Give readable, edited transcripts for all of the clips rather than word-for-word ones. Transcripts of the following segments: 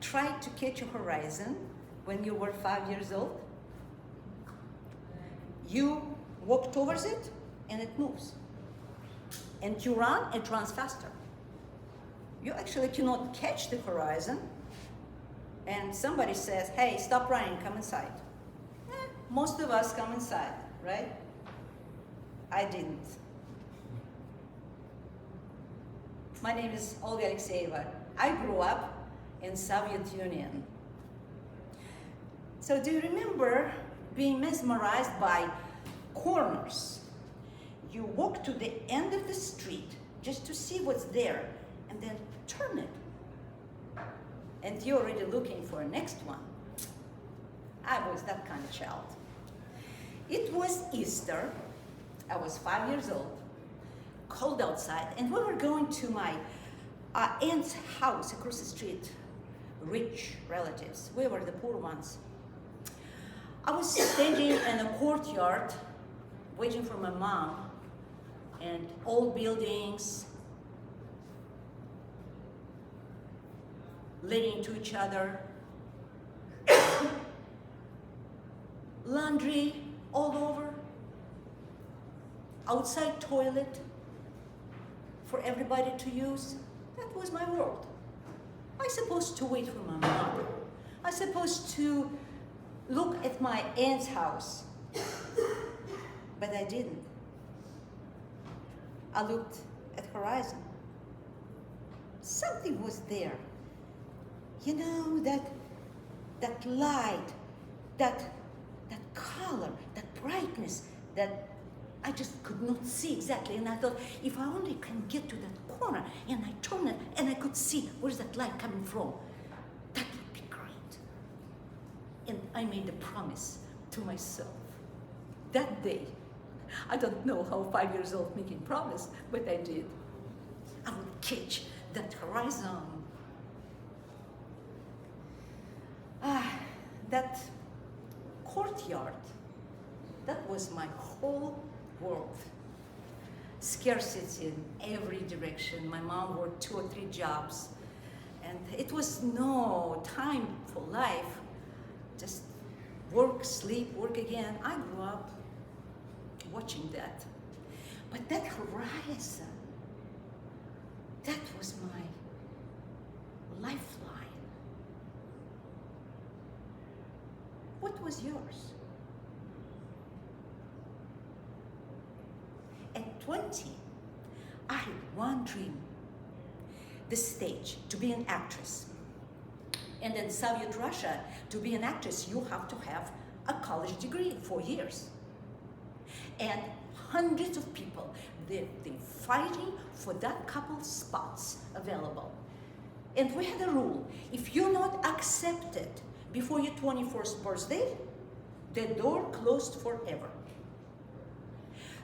tried to catch a horizon when you were 5 years old? You walk towards it and it moves. And you run, it runs faster. You actually cannot catch the horizon. And somebody says, hey, stop running, come inside. Most of us come inside, right? I didn't. My name is Olga Alexeyeva. I grew up in Soviet Union. So do you remember being mesmerized by corners? You walk to the end of the street just to see what's there and then turn it. And you're already looking for a next one. I was that kind of child. It was Easter. I was 5 years old, cold outside, and we were going to my aunt's house across the street, rich relatives. We were the poor ones. I was standing in a courtyard waiting for my mom, and old buildings leading to each other, laundry all over, outside toilet for everybody to use. That was my world. I supposed to wait for my mom. I supposed to look at my aunt's house, but I didn't. I looked at horizon. Something was there. You know, that light, that color, that brightness that I just could not see exactly. And I thought, if I only can get to that corner and I turn it and I could see where's that light coming from, that would be great. And I made a promise to myself that day. I don't know how 5 years old making promise, but I did. I would catch that horizon. That courtyard, that was my whole world. Scarcity in every direction. My mom worked 2 or 3 jobs, and it was no time for life. Just work, sleep, work again. I grew up watching that. But that horizon, that was my lifeline. What was yours? At 20, I had one dream, the stage, to be an actress. And in Soviet Russia, to be an actress, you have to have a college degree, 4 years. And hundreds of people, they're fighting for that couple spots available. And we had a rule, if you're not accepted before your 21st birthday, the door closed forever.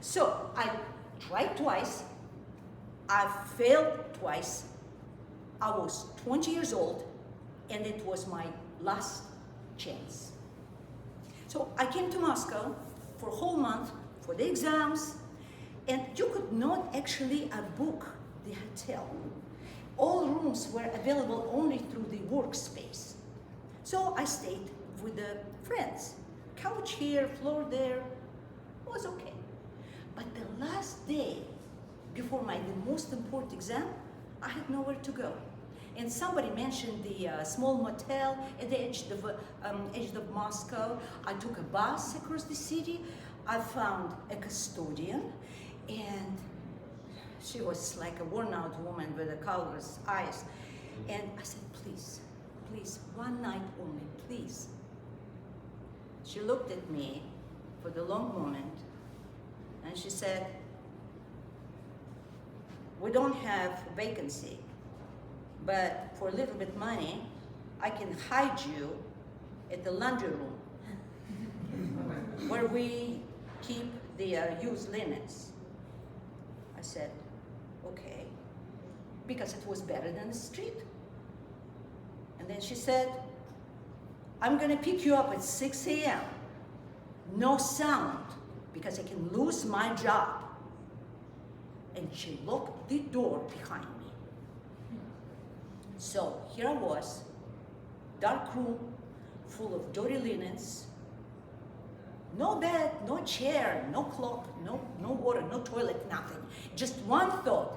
So I tried twice, I failed twice, I was 20 years old, and it was my last chance. So I came to Moscow for a whole month for the exams, and you could not actually book the hotel. All rooms were available only through the workspace. So I stayed with the friends. Couch here, floor there, was okay. But the last day, before the most important exam, I had nowhere to go. And somebody mentioned the small motel at the edge of Moscow. I took a bus across the city. I found a custodian, and she was like a worn-out woman with a colorless eyes. And I said, please, please, one night only, please. She looked at me for the long moment, and she said, we don't have vacancy, but for a little bit money, I can hide you at the laundry room where we keep the used linens. I said, okay, because it was better than the street. And then she said, I'm gonna pick you up at 6 a.m. No sound, because I can lose my job. And she locked the door behind me. So here I was, dark room full of dirty linens, no bed, no chair, no clock, no water, no toilet, nothing. Just one thought: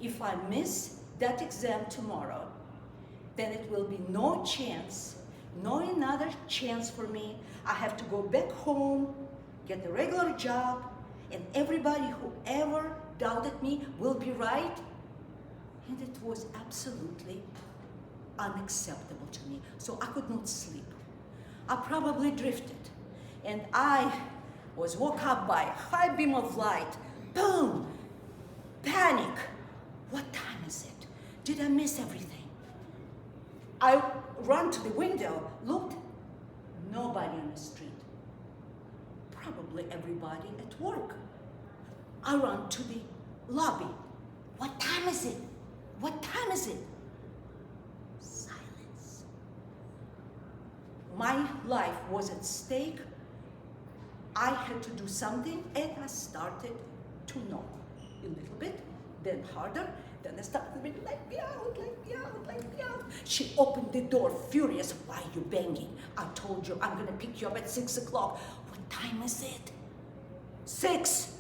if I miss that exam tomorrow, then it will be no chance, no another chance for me. I have to go back home, get a regular job, and everybody who ever doubted me will be right. And it was absolutely unacceptable to me. So I could not sleep. I probably drifted. And I was woke up by a high beam of light. Boom! Panic. What time is it? Did I miss everything? I ran to the window, looked, nobody on the street. Probably everybody at work. I ran to the lobby. What time is it? What time is it? Silence. My life was at stake. I had to do something, and I started to knock a little bit, then harder, then I started to be, let me out, let me out, let me out. She opened the door, furious. Why are you banging? I told you I'm gonna pick you up at 6 o'clock. What time is it? 6.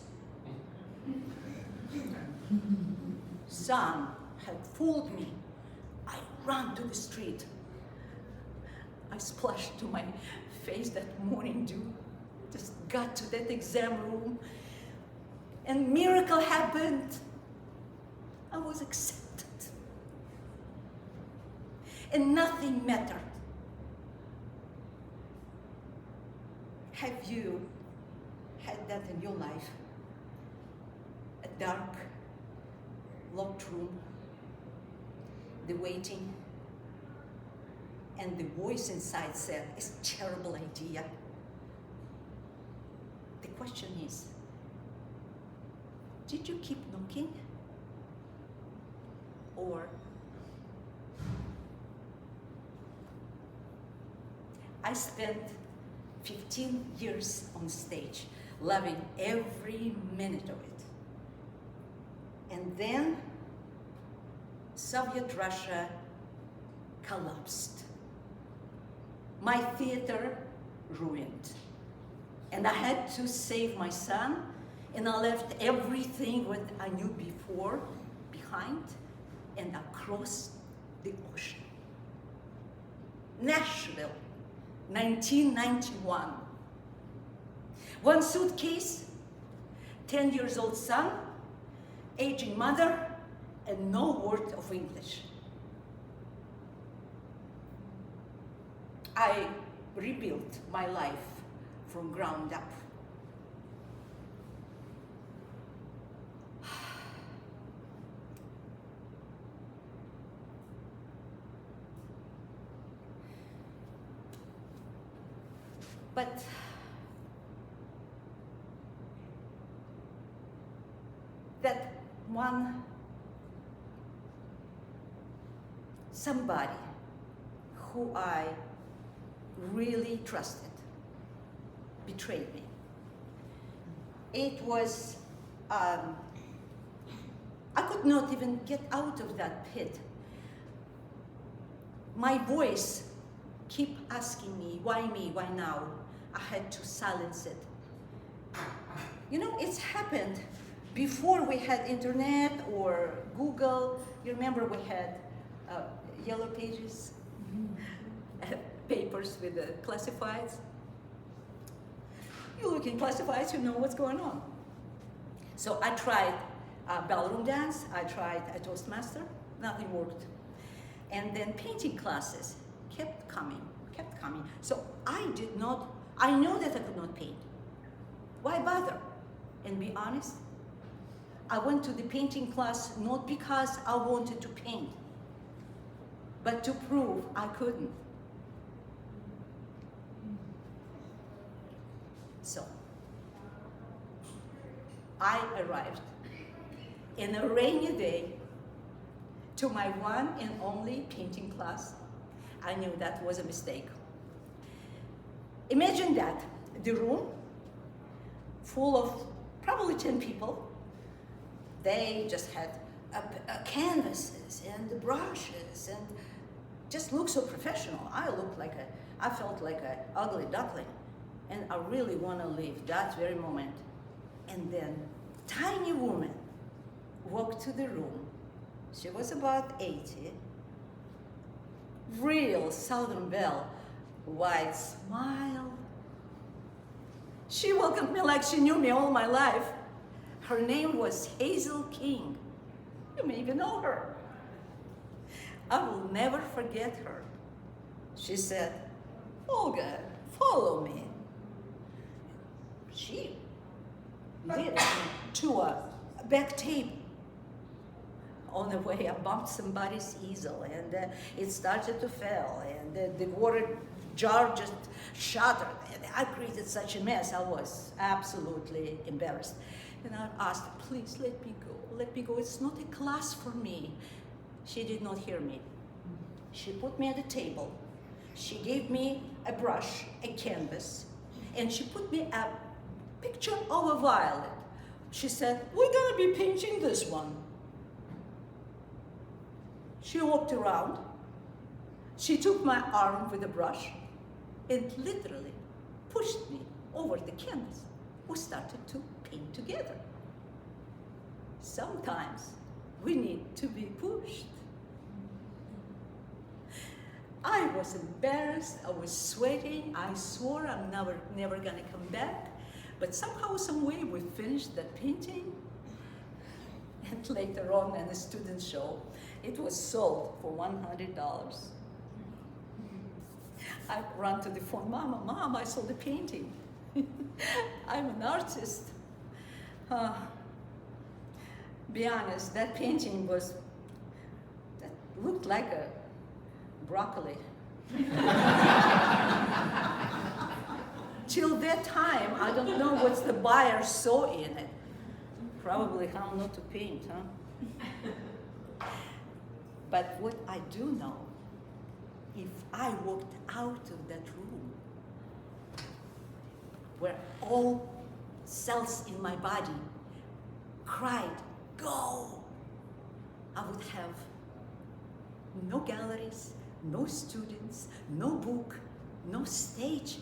Son had fooled me. I ran to the street. I splashed to my face that morning dew. Just got to that exam room, and miracle happened. I was accepted, and nothing mattered. Have you had that in your life? A dark, locked room, the waiting, and the voice inside said, it's a terrible idea. The question is, did you keep knocking? Or I spent 15 years on stage, loving every minute of it. And then Soviet Russia collapsed. My theater ruined. And I had to save my son, and I left everything what I knew before behind, and I crossed the ocean. Nashville, 1991. One suitcase, 10 years old son, aging mother, and no word of English. I rebuilt my life from ground up. But that one somebody who I really trusted betrayed me. It was, I could not even get out of that pit. My voice kept asking me, why now? I had to silence it. You know, it's happened before we had internet or Google. You remember we had yellow pages, papers with the classifieds. You look in classifieds, you know what's going on. So I tried ballroom dance, I tried a Toastmaster, nothing worked. And then painting classes kept coming. So I know that I could not paint. Why bother? And be honest, I went to the painting class not because I wanted to paint, but to prove I couldn't. So I arrived in a rainy day to my one and only painting class. I knew that was a mistake. Imagine that, the room full of probably 10 people. They just had canvases and brushes and just look so professional. I felt like an ugly duckling. And I really want to leave that very moment. And then tiny woman walked to the room. She was about 80. Real Southern belle, wide smile. She welcomed me like she knew me all my life. Her name was Hazel King. You may even know her. I will never forget her. She said, "Olga, follow me." She led me to a back table. On the way, I bumped somebody's easel, and it started to fail, and the water jar just shattered, and I created such a mess. I was absolutely embarrassed. And I asked, "Please let me go, let me go. It's not a class for me." She did not hear me. She put me at the table. She gave me a brush, a canvas, and she put me a picture of a violet. She said, "We're gonna be painting this one." She walked around. She took my arm with a brush and literally pushed me over the canvas. We started to paint together. Sometimes we need to be pushed. I was embarrassed, I was sweating, I swore I'm never gonna come back, but somehow, some way we finished that painting. And later on in the student show, it was sold for $100. I ran to the phone, Mom, I saw the painting. I'm an artist. Be honest, that painting that looked like a broccoli. Till that time, I don't know what the buyer saw in it. Probably how not to paint, huh? But what I do know, if I walked out of that room where all cells in my body cried, "Go!" I would have no galleries, no students, no book, no stage.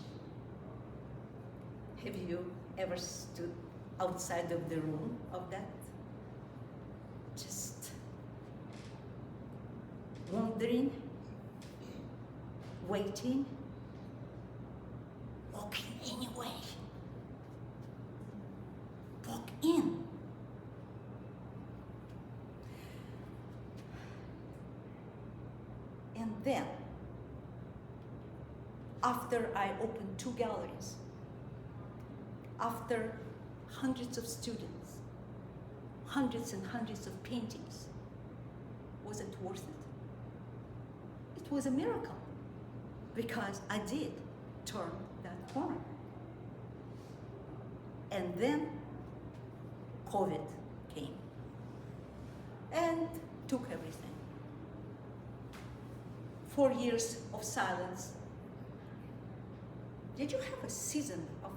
Have you ever stood outside of the room of that? Just wondering, waiting, walking anyway. Walk in. And then, after I opened 2 galleries, after hundreds of students, hundreds and hundreds of paintings, was it worth it? It was a miracle, because I did turn that corner. And then COVID came and took everything. 4 years of silence. Did you have a season of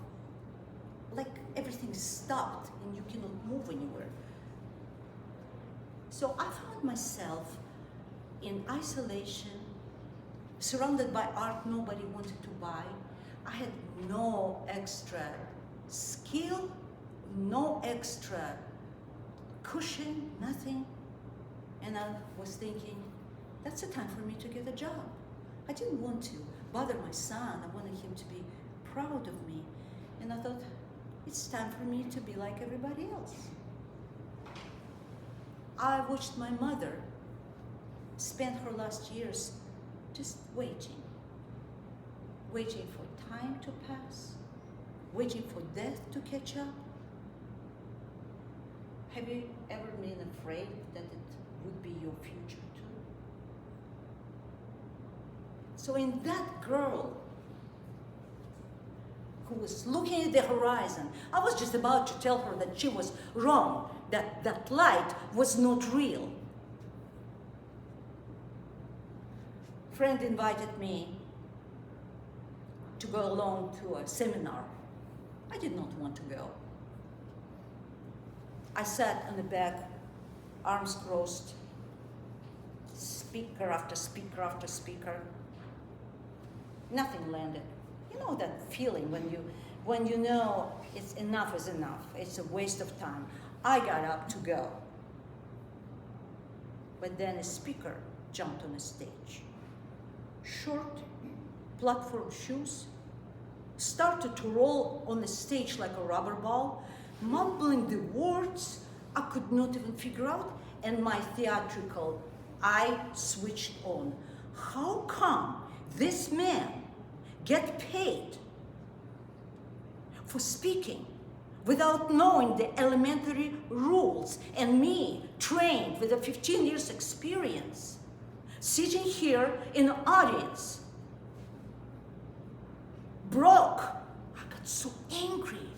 like everything stopped and you cannot move anywhere? So I found myself in isolation, surrounded by art nobody wanted to buy. I had no extra skill, no extra cushion, nothing. And I was thinking, that's the time for me to get a job. I didn't want to bother my son. I wanted him to be proud of me. And I thought, it's time for me to be like everybody else. I watched my mother spend her last years just waiting for time to pass, waiting for death to catch up. Have you ever been afraid that it would be your future too? So in that girl who was looking at the horizon, I was just about to tell her that she was wrong, that that light was not real. A friend invited me to go along to a seminar. I did not want to go. I sat on the back, arms crossed, speaker after speaker after speaker. Nothing landed. You know that feeling when you know it's enough is enough. It's a waste of time. I got up to go. But then a speaker jumped on the stage. Short, platform shoes, started to roll on the stage like a rubber ball, mumbling the words I could not even figure out, and my theatrical eye switched on. How come this man get paid for speaking without knowing the elementary rules, and me, trained with a 15 years experience, sitting here in the audience, broke? I got so angry.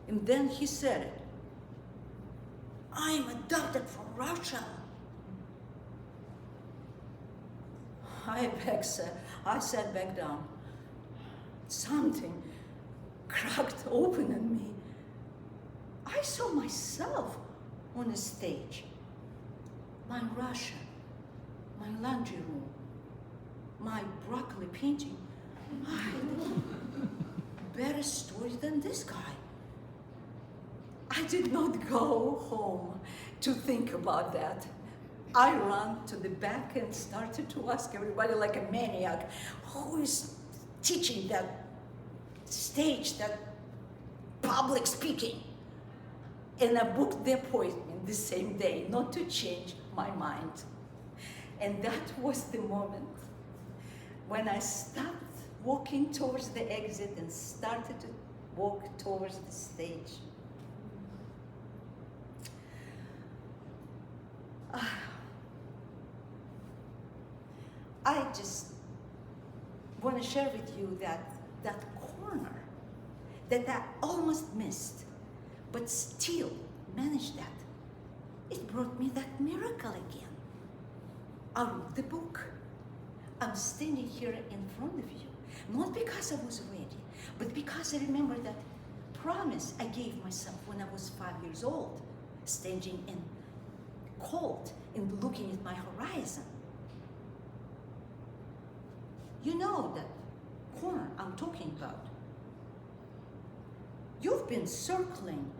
And then he said it. I'm adopted from Russia. I sat back down. Something cracked open in me. I saw myself on a stage. My Russia, my laundry room, my broccoli painting. I had a better story than this guy. I did not go home to think about that. I ran to the back and started to ask everybody like a maniac, who is teaching that stage, that public speaking? And I booked the appointment the same day, not to change my mind. And that was the moment when I stopped walking towards the exit and started to walk towards the stage. I just want to share with you that corner that I almost missed, but still managed that. It brought me that miracle again. I wrote the book. I'm standing here in front of you, not because I was ready, but because I remember that promise I gave myself when I was 5 years old, standing in cold and looking at my horizon. You know that corner I'm talking about. You've been circling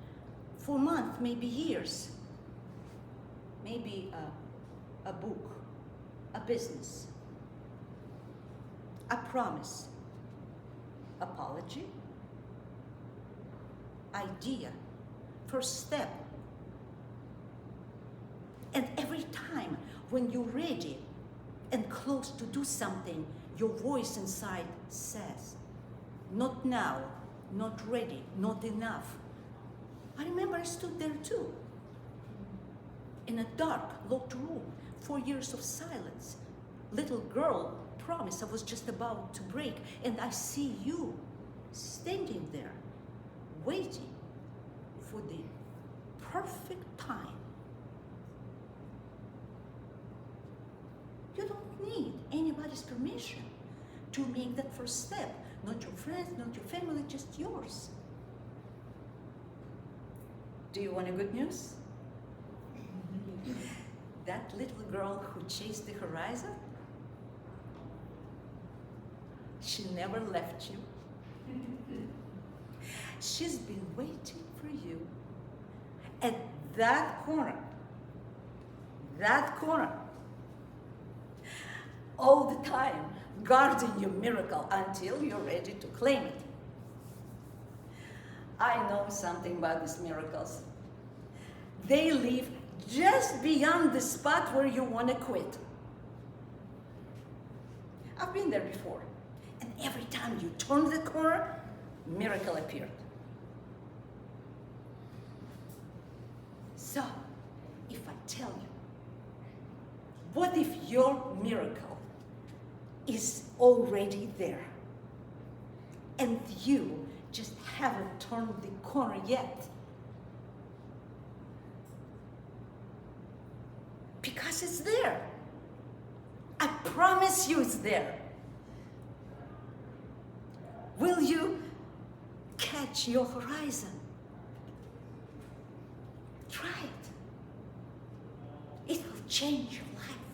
for months, maybe years. Maybe a book, a business, a promise, apology, idea, first step. And every time when you're ready and close to do something, your voice inside says, not now, not ready, not enough. I remember I stood there too, in a dark, locked room, 4 years of silence. Little girl promised I was just about to break, and I see you standing there, waiting for the perfect time. You don't need anybody's permission to make that first step. Not your friends, not your family, just yours. Do you want a good news? That little girl who chased the horizon, she never left you. She's been waiting for you at that corner, all the time, guarding your miracle until you're ready to claim it. I know something about these miracles. They live just beyond the spot where you want to quit. I've been there before, and every time you turn the corner, miracle appeared. So, if I tell you, what if your miracle is already there, and you just haven't turned the corner yet? Because it's there. I promise you it's there. Will you catch your horizon? Try it. It will change your life.